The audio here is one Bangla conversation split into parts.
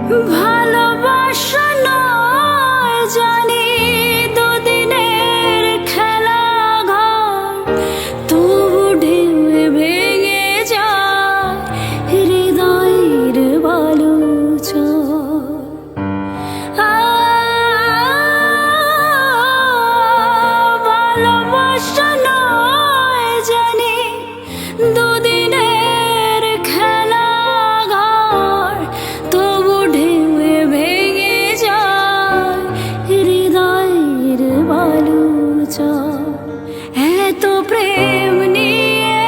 ভালোবাসা নয় জানি দুদিনের খেলা ঘর, তবু ঢেউয়ে ভেঙে যায় হৃদয়ের বালুচর। ভালোবাসা নয় জানি দুদিনের খেলা ঘর, তবু ঢেউয়ে ভেঙে যায় হৃদয়ের বালুচর। এত প্রেম নিয়ে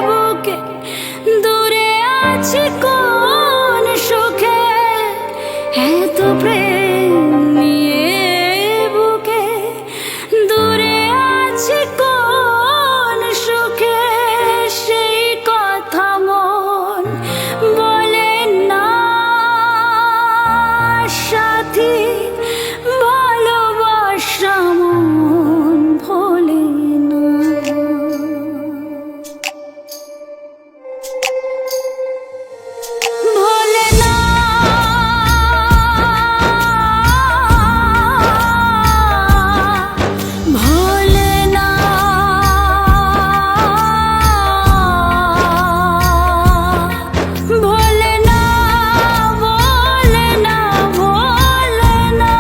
বুকে দূরে আছি কোন সুখে, এত প্রেম নিয়ে বুকে দূরে আছি কোন সুখে, সেই কথা মন বলে না সাথী, ভালোবাসা মন ভোলে না। ভোলে না, ভোলে না, ভোলে না, ভোলে না, ভোলে না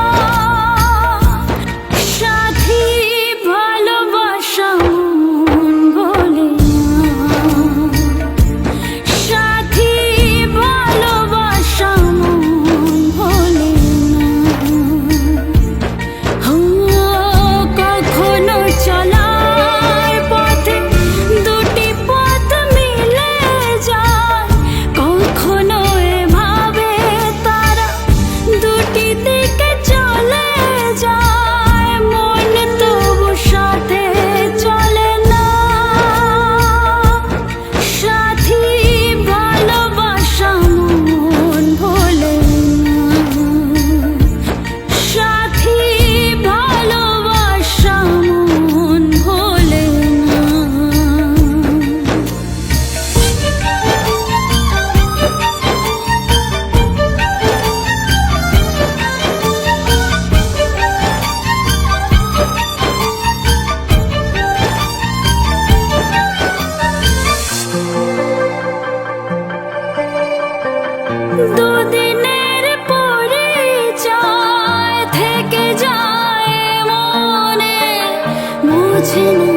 সাথী, ভালোবাসা মন ভোলে না সাথী, ভালোবাসা মন ভোলে না। কখনো চলার পথে দুটি পথ মিলে যায়, কখনো এভাবে তারা দুটি দিকে চলে যায়, মন তবু সাথে চলে না সাথী, ভালোবাসা মন ভোলে না সাথী, ভালোবাসা মন ভোলে না। দুদিনের পরিচয় থেকে যায় মনে, মুছে না